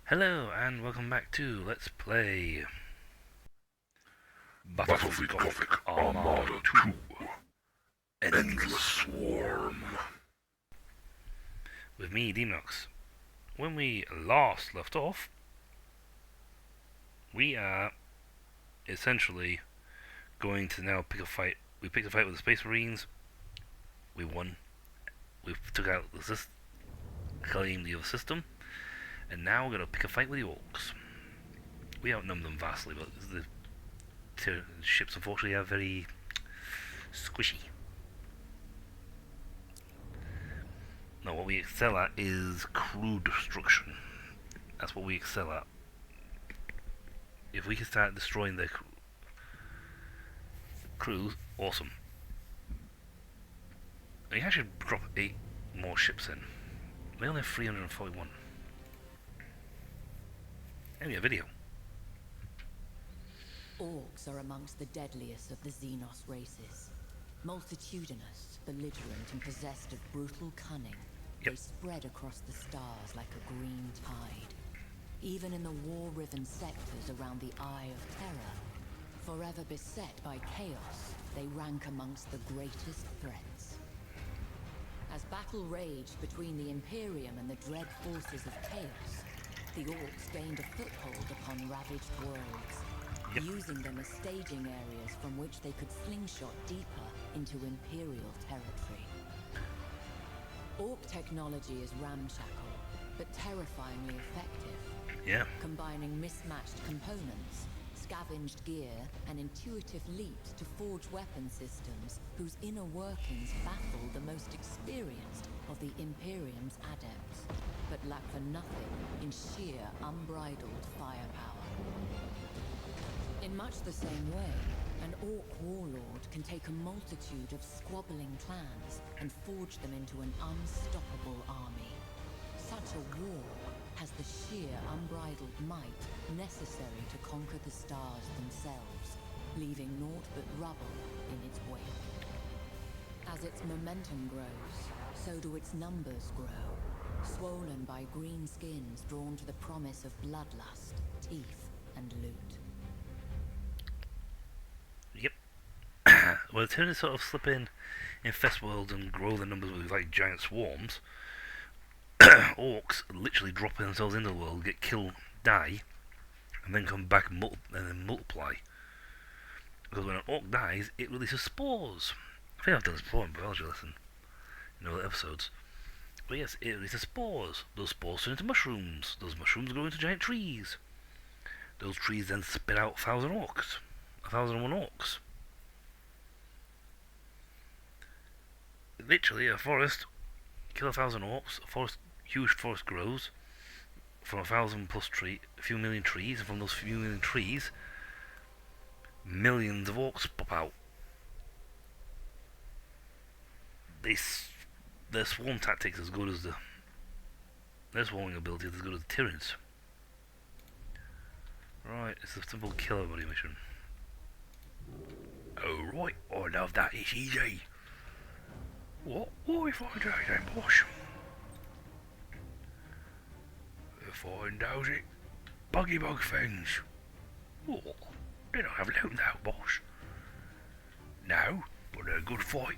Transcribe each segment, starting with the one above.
Hello and welcome back to Let's Play Battlefleet Gothic Armada 2. Endless Swarm. with me, Deamonx. When we last left off, we are essentially going to now pick a fight. We picked a fight with the Space Marines. We won. We took out the claimed the other system, and now we're going to pick a fight with the Orcs. We outnumber them vastly, but the ships unfortunately are very squishy. No, what we excel at is crew destruction. That's what we excel at. If we can start destroying their crews, awesome. We actually drop 8 more ships in. We only have 341. And we have video. Orcs are amongst the deadliest of the Xenos races. Multitudinous, belligerent, and possessed of brutal cunning, they spread across the stars like a green tide. Even in the war-riven sectors around the Eye of Terror, forever beset by chaos, they rank amongst the greatest threats. As battle raged between the Imperium and the dread forces of chaos, the Orcs gained a foothold upon ravaged worlds, using them as staging areas from which they could slingshot deeper into Imperial territory. Orc technology is ramshackle, but terrifyingly effective. Combining mismatched components, scavenged gear, and intuitive leaps to forge weapon systems whose inner workings baffle the most experienced of the Imperium's adepts, but lack for nothing in sheer unbridled firepower. In much the same way, an Orc warlord can take a multitude of squabbling clans and forge them into an unstoppable army. Such a war has the sheer unbridled might necessary to conquer the stars themselves, leaving naught but rubble in its wake. As its momentum grows, so do its numbers grow, swollen by green skins drawn to the promise of bloodlust, teeth, and loot. Well, it's turning to sort of slip in infest worlds and grow the numbers with like giant swarms. Orcs literally drop themselves into the world, get killed, die, and then come back and then multiply. Because when an orc dies, it releases spores. I think I've done this before in biology lesson, in other episodes. But yes, it releases spores. Those spores turn into mushrooms. Those mushrooms grow into giant trees. Those trees then spit out 1,000 orcs. 1,001 orcs. Literally, a forest, kill 1,000 orcs, huge forest grows from 1,000 plus a few million trees, and from those few million trees, millions of orcs pop out. Their swarm tactics as good as their swarming ability is as good as the Tyranids. Right, it's a simple kill everybody mission. Oh right, I love that, it's easy. What we find out then, boss? We find those buggy bug things. Oh, they don't have loot though, boss. No, but they're a good fight.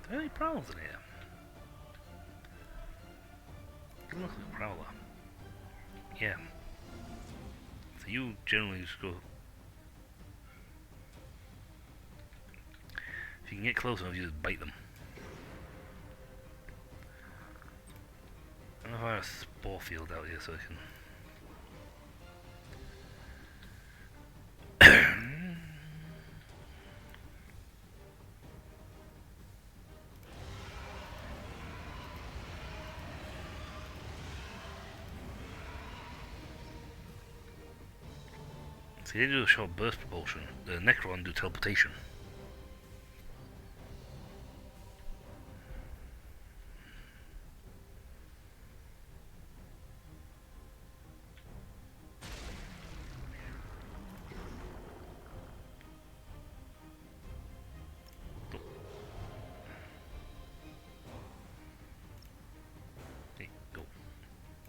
Are there any prowlers in here? Doesn't look like a prowler. Yeah. So you generally just go. If you can get close enough, you just bite them. I don't know if I have a spore field out here so I can. So they do a short burst propulsion. The Necron do teleportation.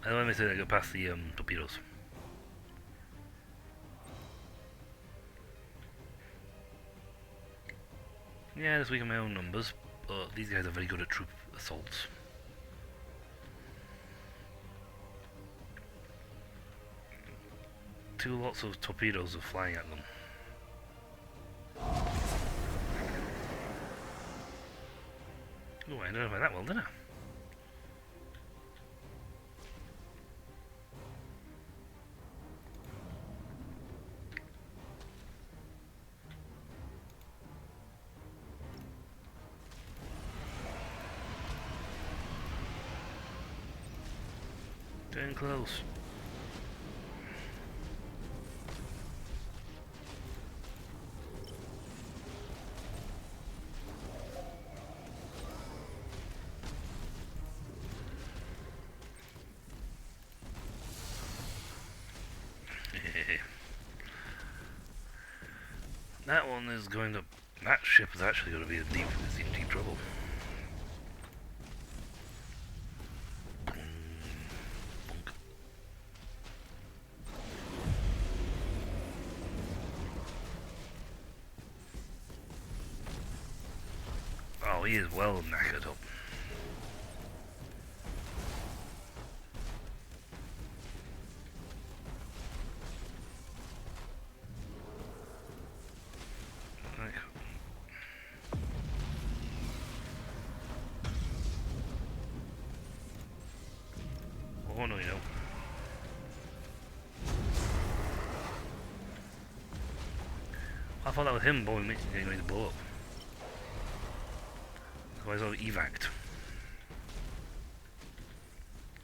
Let me say I go past the torpedoes. Yeah, just weaken my own numbers, but these guys are very good at troop assaults. Two lots of torpedoes are flying at them. Oh, I didn't know about that well, did I? Getting close. That one is going to... That ship is actually going to be in deep trouble. Oh, he is well knackered up. Right. Oh no, you know. I thought that was him getting ready to blow up. So I was all evac'd.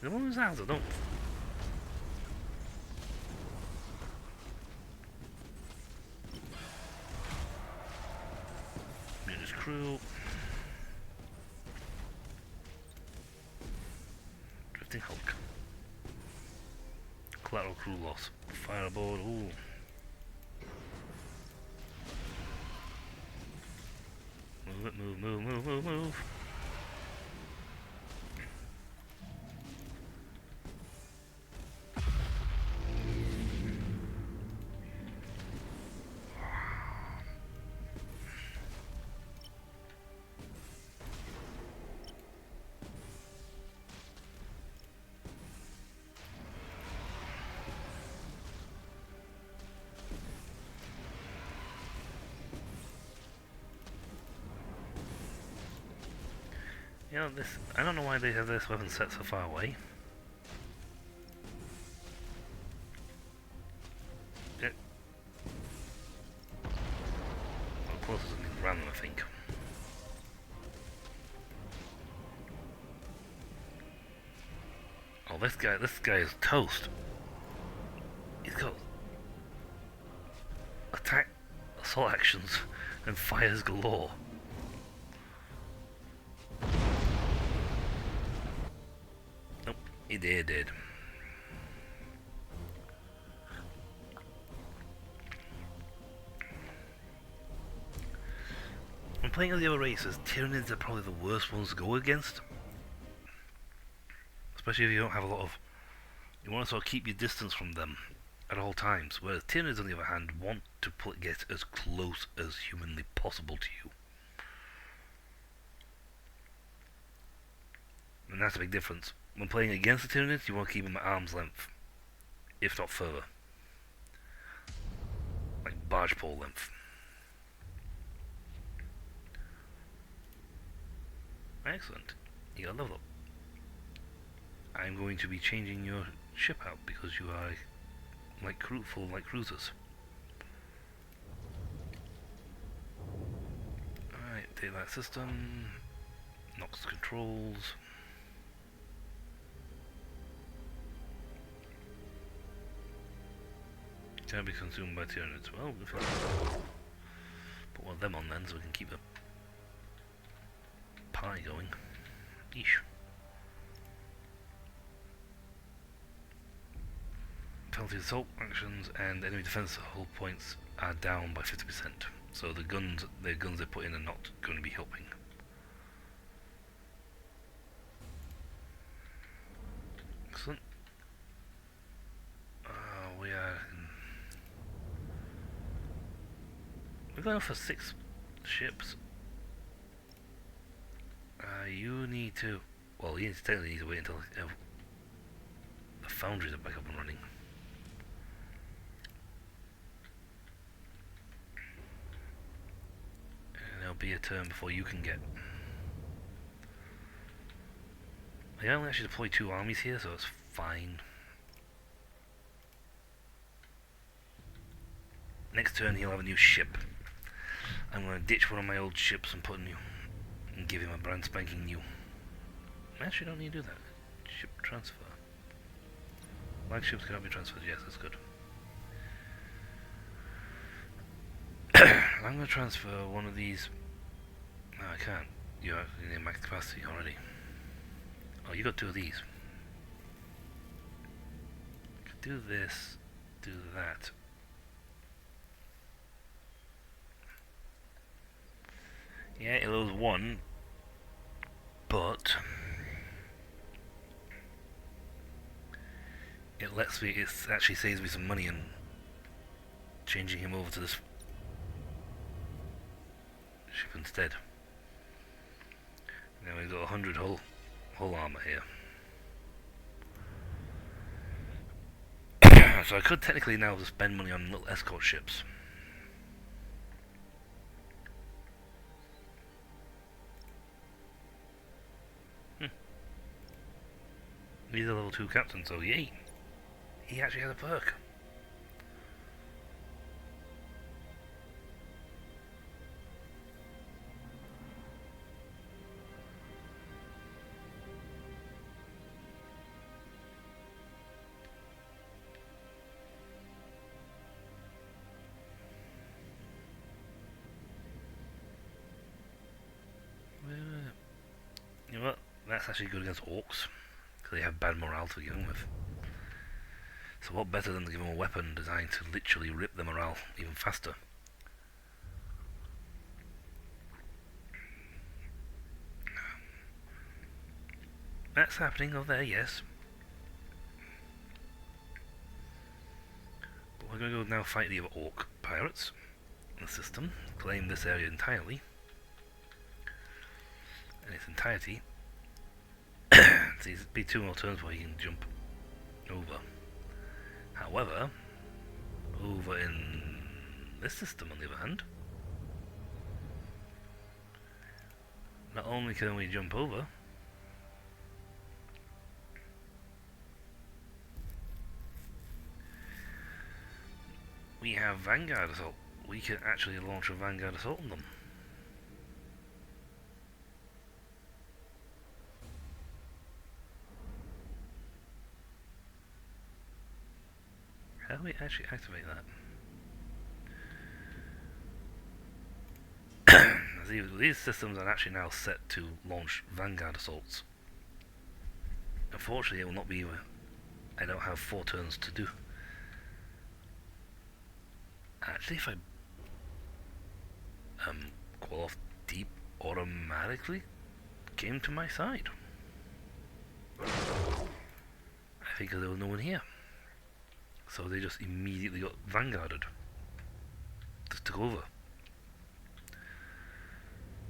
The one was out, I don't. Minus crew. Drifting Hulk. Collateral crew loss. Fire aboard, ooh. Move it, move. You know, this... I don't know why they have this weapon set so far away. Well, closer to the random, I think. Oh, this guy is toast. He's got attack, assault actions, and fires galore. Nope, he did. When playing with the other races, Tyranids are probably the worst ones to go against. Especially if you don't have a lot of... You want to sort of keep your distance from them at all times. Whereas Tyranids, on the other hand, want to get as close as humanly possible to you. And that's a big difference. When playing against the Tyranids, you want to keep them at arm's length. If not further. Like barge pole length. Excellent. You got a level up. I'm going to be changing your ship out because you are full like cruisers. Alright, take that system. Nox controls. Can be consumed by Tyranids. Well, if I put one of them on then so we can keep the pie going. Eesh. Penalty assault actions and enemy defense hull points are down by 50%. So the guns they put in are not going to be helping. Excellent. are. We're going for 6 ships. You need to. Well, you technically need to wait until the foundries are back up and running. And there'll be a turn before you can get. I only actually deploy 2 armies here, so it's fine. Next turn he'll have a new ship. I'm going to ditch one of my old ships and put a new, and give him a brand spanking new. I actually don't need to do that. Ship transfer. Flagships cannot be transferred. Yes, that's good. I'm going to transfer one of these. No, I can't. You're actually in max capacity already. Oh, you got 2 of these. Do this. Do that. Yeah, it was 1, but it lets me. It actually saves me some money in changing him over to this ship instead. Now we've got 100 hull armor here. So I could technically now just spend money on little escort ships. He's a level 2 captain, so yay! He actually has a perk. You know what? That's actually good against orcs. Because they have bad morale to begin with. So what better than to give them a weapon designed to literally rip the morale even faster? That's happening over there, yes. But we're going to go now fight the orc pirates in the system, claim this area entirely, in its entirety. So it'd be 2 more turns where you can jump over. However, over in this system on the other hand, not only can we jump over, we have Vanguard Assault. We can actually launch a Vanguard Assault on them. How do we actually activate that? These systems are actually now set to launch Vanguard Assaults. Unfortunately, it will not be. I don't have 4 turns to do. Actually, if I call off deep, automatically came to my side. I think there was no one here. So they just immediately got vanguarded. Just took over.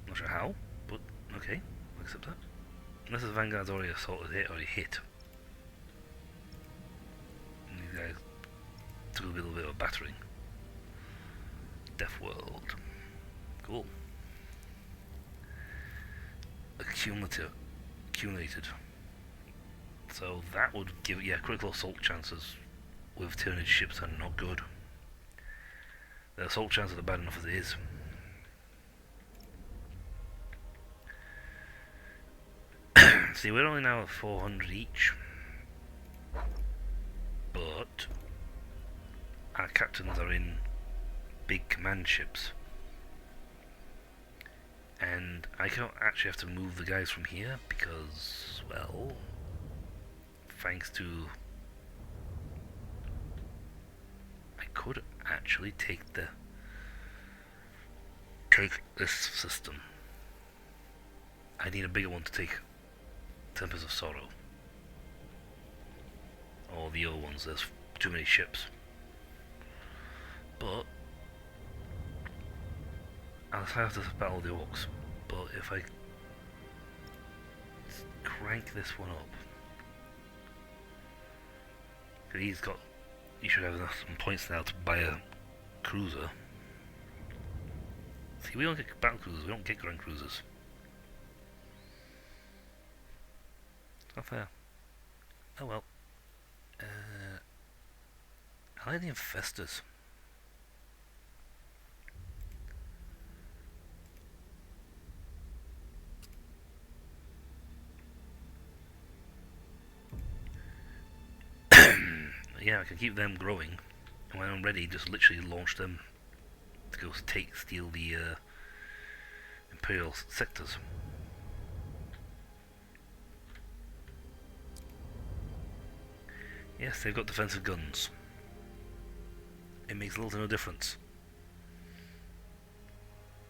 Not sure how, but okay, I'll accept that. Unless the vanguard's already assaulted it, already hit. And these guys took a little bit of battering. Death World. Cool. Accumulated. So that would give, yeah, critical assault chances with Tyranid ships are not good. The assault chances are bad enough as it is. See, we're only now at 400 each. But our captains are in big command ships. And I don't actually have to move the guys from here because, well, thanks to... I could actually take this system. I need a bigger one to take Tempest of Sorrow. Or the old ones, there's too many ships. But I'll have to battle the orcs. But if I crank this one up, he should have enough some points now to buy a cruiser. See, we don't get battle cruisers, we don't get grand cruisers. It's not fair. Oh well. I like the infestors. Yeah, I can keep them growing, and when I'm ready, just literally launch them to go steal the Imperial sectors. Yes, they've got defensive guns. It makes little to no difference.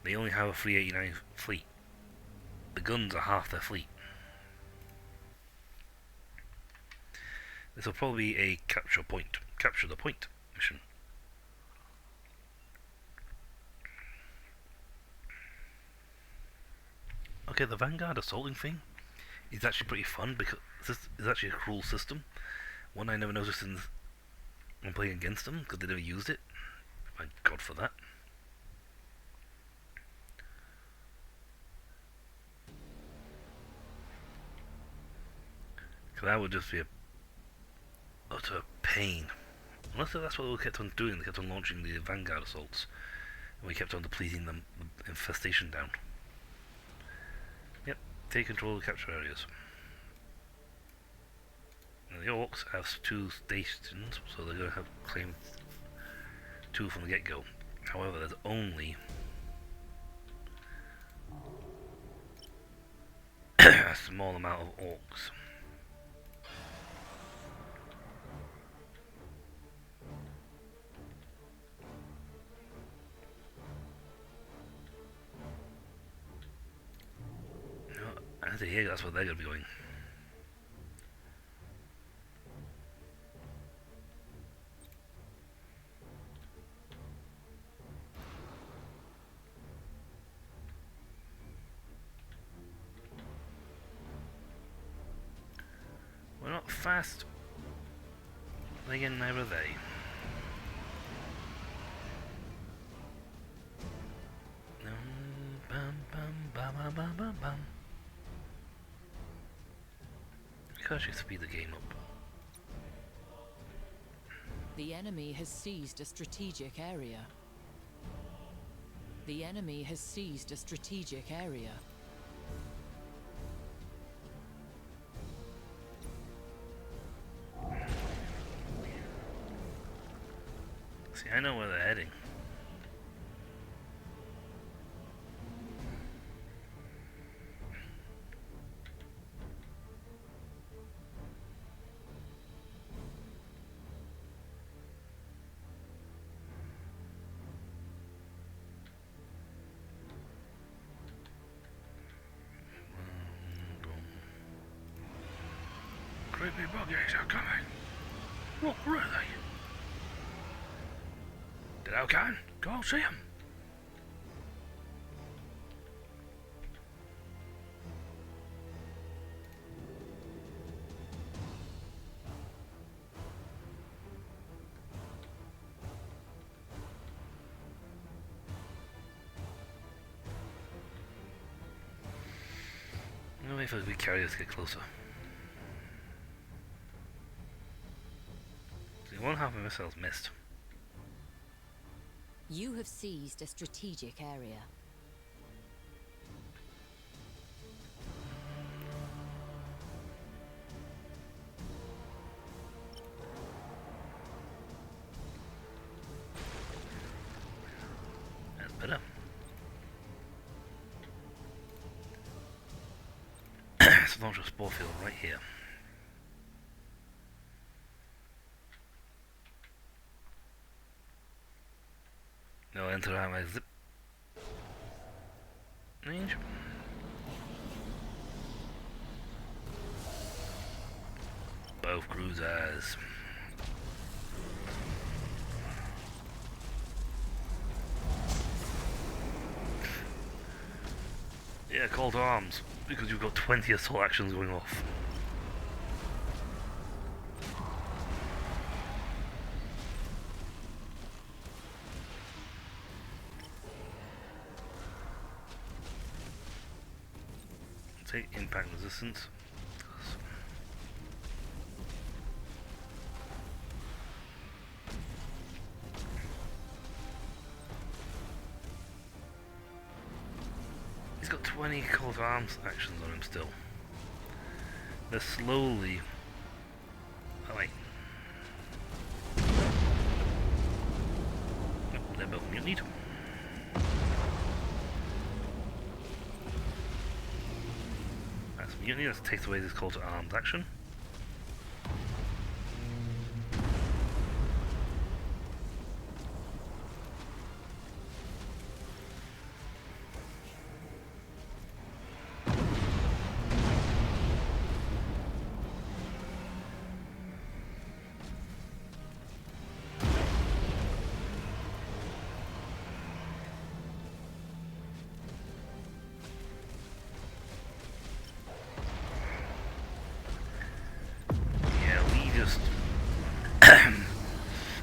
They only have a 389 fleet. The guns are half their fleet. This will probably be a capture the point mission. Okay, the Vanguard assaulting thing is actually pretty fun because this is actually a cruel system. One I never noticed when playing against them because they never used it. Thank God for that. Because that would just be a utter pain. Unless that's what we kept on doing, they kept on launching the Vanguard assaults, and we kept on depleting the infestation down. Yep, take control of the capture areas. Now the orcs have 2 stations, so they're going to have claim 2 from the get-go. However, there's only a small amount of orcs. I think that's where they're going to be going. We're not fast. Again, neither are they. I can actually speed the game up. The enemy has seized a strategic area. The enemy has seized a strategic area. See, I know where they're heading. Creepy buggies are coming. What, really? Did I can? Go see them. I'm gonna wait for the big carriers to get closer. See, 1/2 of missiles missed. You have seized a strategic area. That's better. Let's launch a spore field right here. Now enter my zip range. Both cruisers. Yeah, call to arms, because you've got 20 assault actions going off. Take impact resistance. He's got 20 call to arms actions on him still. They're slowly... Oh wait. Nope, they're both mutinied. That's mutiny, that takes away this call to arms action.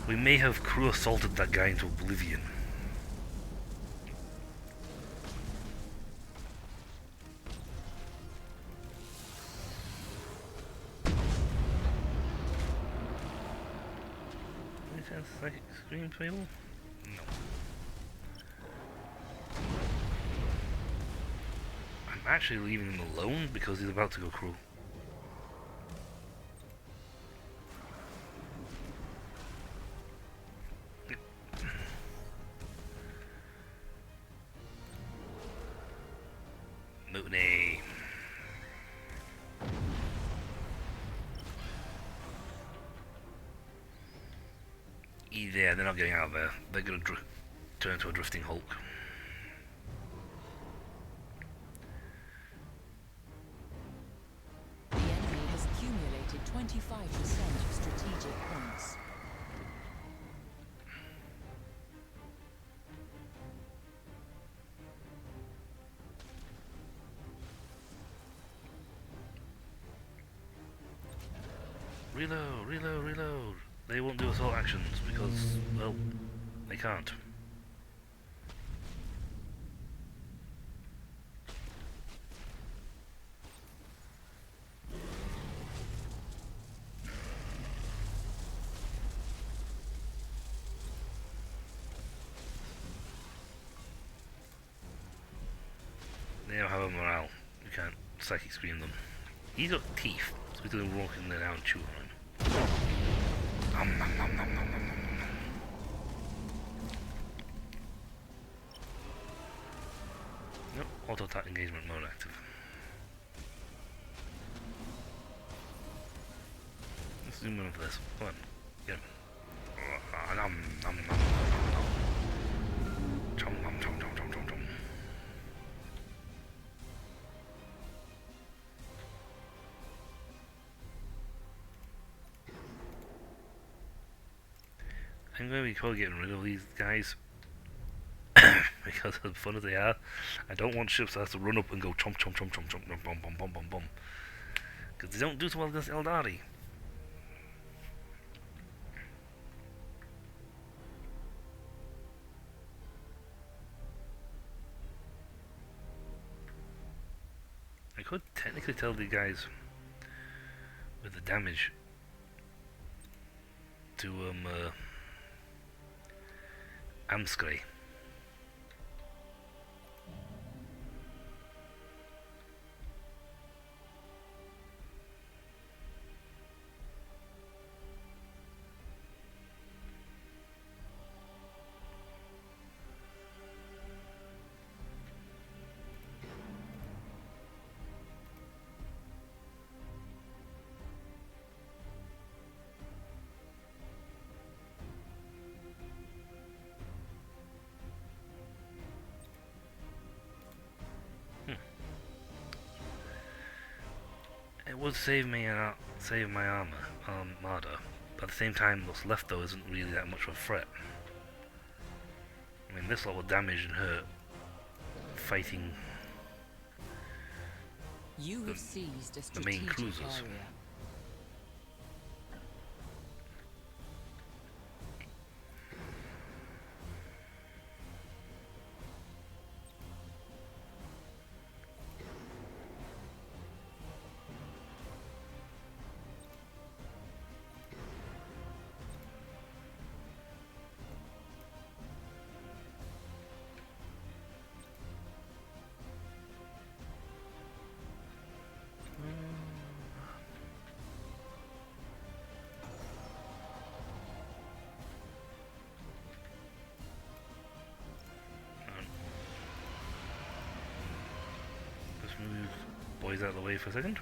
We may have crew assaulted that guy into oblivion. Any chance psychic scream fail? No. I'm actually leaving him alone because he's about to go crew. Mutiny. Yeah, they're not getting out of there. They're going to turn into a drifting hulk. The enemy has accumulated 25% of strategic points. Reload, reload, reload. They won't do assault actions because, well, they can't. They don't have a morale. You can't psychic scream them. He's got teeth, so he's going to walk in there now and chew on him. Nom, nom, nom, nom, nom, nom, nom, nom. Nope, auto attack engagement mode active. Let's zoom in for this. Come on, get him. Nom, nom, nom, nom, nom, nom. Chom, nom, chom, chom, chom, chom, chom. I'm going to be probably getting rid of these guys because as fun as they are, I don't want ships that have to run up and go chomp chomp chomp chomp chomp bum bum bum bum bum, because they don't do so well against Eldari. I could technically tell the guys with the damage to Amskray. It would save me save my armada, but at the same time what's left though isn't really that much of a threat. I mean, this lot will damage and hurt fighting You have seized a the main strategic cruisers. area. Let's move boys out of the way for a second.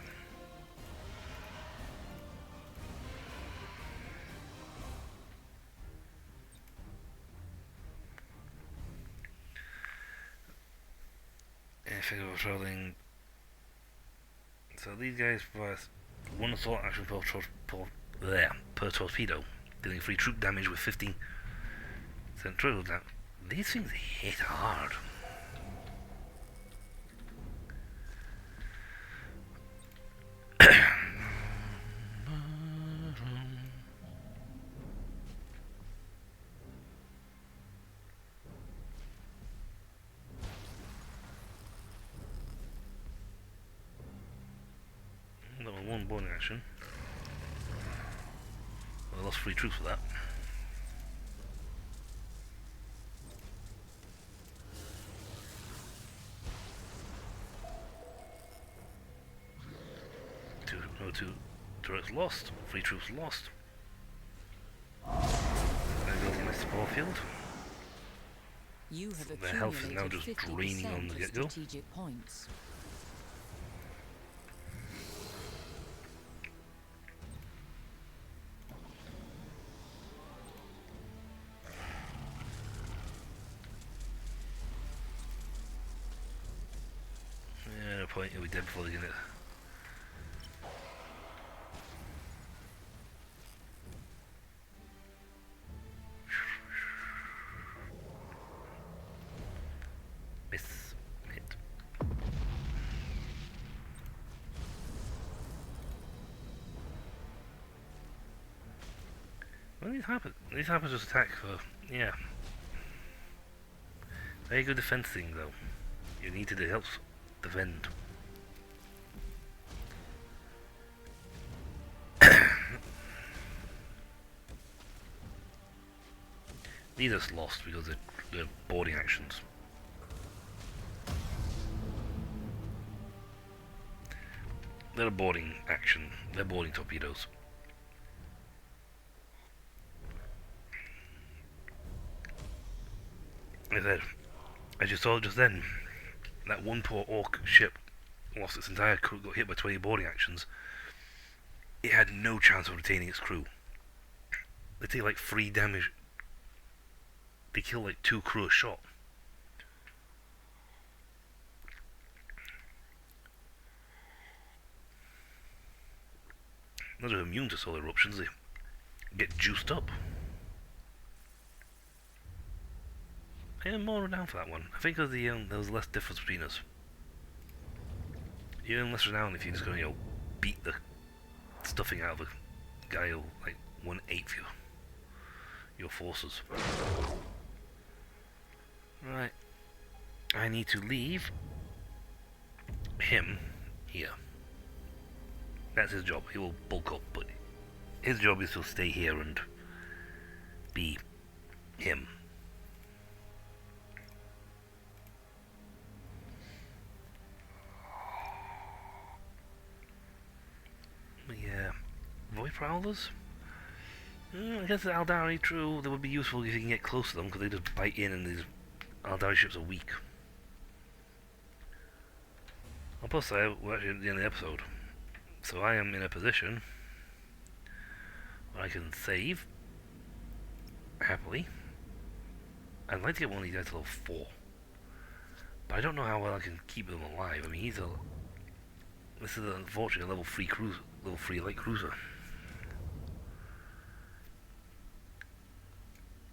If I go patrolling, so these guys provide one assault action per torpedo, dealing free troop damage with 15% total damage. These things hit hard. That was one boarding action. I lost 3 troops for that. Two turrets lost, 3 troops lost. There goes my spore field. You have Their health is now accumulated just draining on 50% the of get-go. strategic points. Yeah, no point, he'll be dead before they get it. Miss. Hit. When these happen? These happen just attack for, yeah. Very good defense thing though. You need to help defend. These are lost because they're boarding actions. They're a boarding action. They're boarding torpedoes. As you saw just then, that one poor orc ship lost its entire crew, got hit by 20 boarding actions. It had no chance of retaining its crew. They take like 3 damage. They kill like 2 crew a shot. Those are immune to solar eruptions. They get juiced up. I am more renowned for that one. I think because there was less difference between us. You earn less renown if you're just going to beat the stuffing out of a guy who like 1/8 your forces. Right. I need to leave him here. That's his job. He will bulk up, but his job is to stay here and be him. Yeah, Void Prowlers? I guess the Aldari, true, they would be useful if you can get close to them, because they just bite in and these Aldari ships are weak. I'll plus say, we're actually at the end of the episode. So I am in a position where I can save happily. I'd like to get one of these guys to level 4. But I don't know how well I can keep them alive. I mean, this is unfortunately a level 3 cruiser, level 3 light cruiser.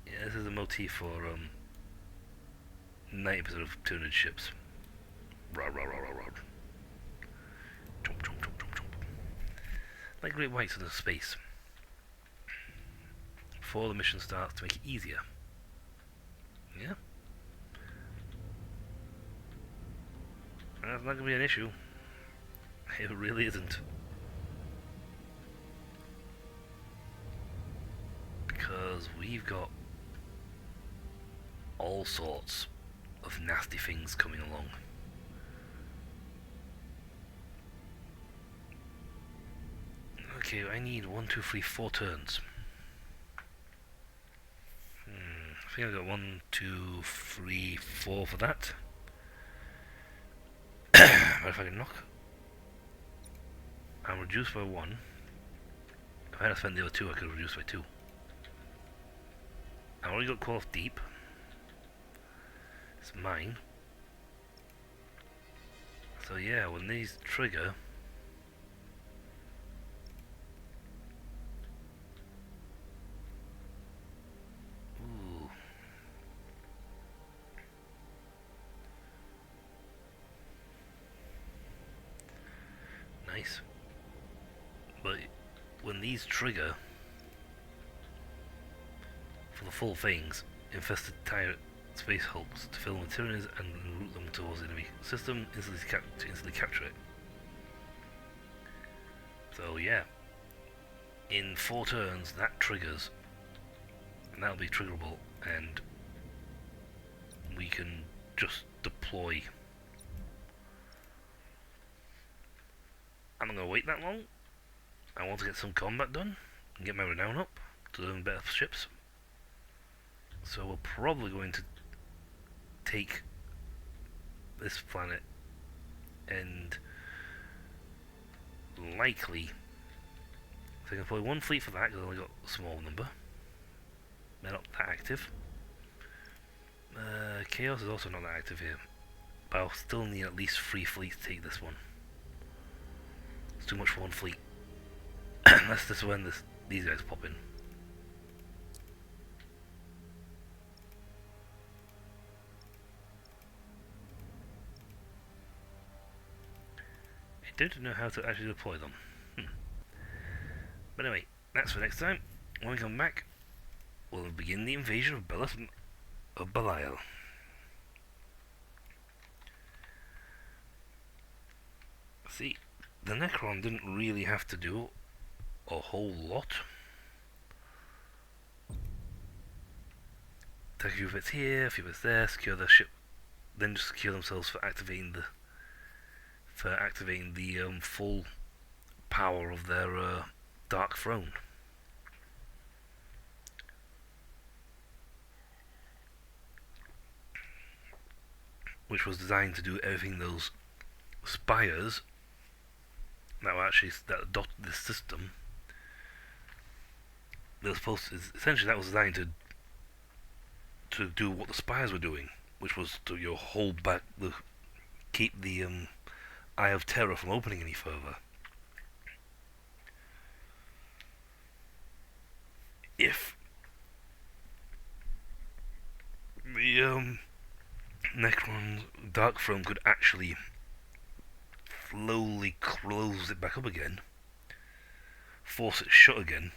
Yeah, this is a motif for 90% of Tyranid ships. Rah rah rah rah rah. Jump, jump, jump, jump, jump. Like great whites in the space. Before the mission starts to make it easier. Yeah? That's not going to be an issue. It really isn't. Because we've got all sorts of nasty things coming along. Okay, I need 1, 2, 3, 4 turns. I think I got 1, 2, 3, 4 for that. But if I can knock, I'm reduced by 1. If I had spent the other 2, I could have reduced by 2. I already got Call of Deep. It's mine. So yeah, when these trigger, ooh, nice. But when these trigger for the full things, infested tire space hulks to fill materials and route them towards the enemy system, instantly capture it. So yeah, in 4 turns that triggers, and that'll be triggerable, and we can just deploy. I'm not going to wait that long. I want to get some combat done and get my renown up to learn better ships. So we're probably going to take this planet and likely I can deploy 1 fleet for that because I only got a small number. They're not that active. Chaos is also not that active here, but I'll still need at least 3 fleets to take this one. It's too much for 1 fleet. That's just when these guys pop in. I don't know how to actually deploy them. But anyway, that's for next time. When we come back, we'll begin the invasion of Belial. See, the Necron didn't really have to do a whole lot. Take a few bits here, a few bits there, secure their ship, then just secure themselves for activating the full power of their Dark Throne. Which was designed to do everything those spires that adopted this system. They were supposed to, essentially that was designed to do what the spires were doing, which was to hold back keep the Eye of Terror from opening any further. If the Necron's Dark Throne could actually slowly close it back up again, force it shut again,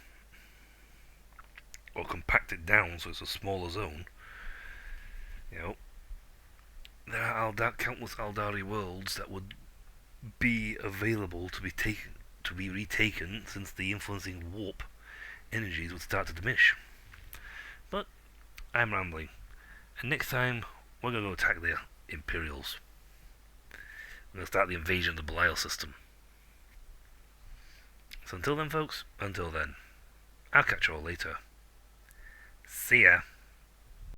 or compact it down so it's a smaller zone, there are countless Aldari worlds that would be available to be retaken, since the influencing warp energies would start to diminish. But I'm rambling, and next time we're going to go attack the Imperials. We're going to start the invasion of the Belial system. So until then, folks, I'll catch you all later. See ya.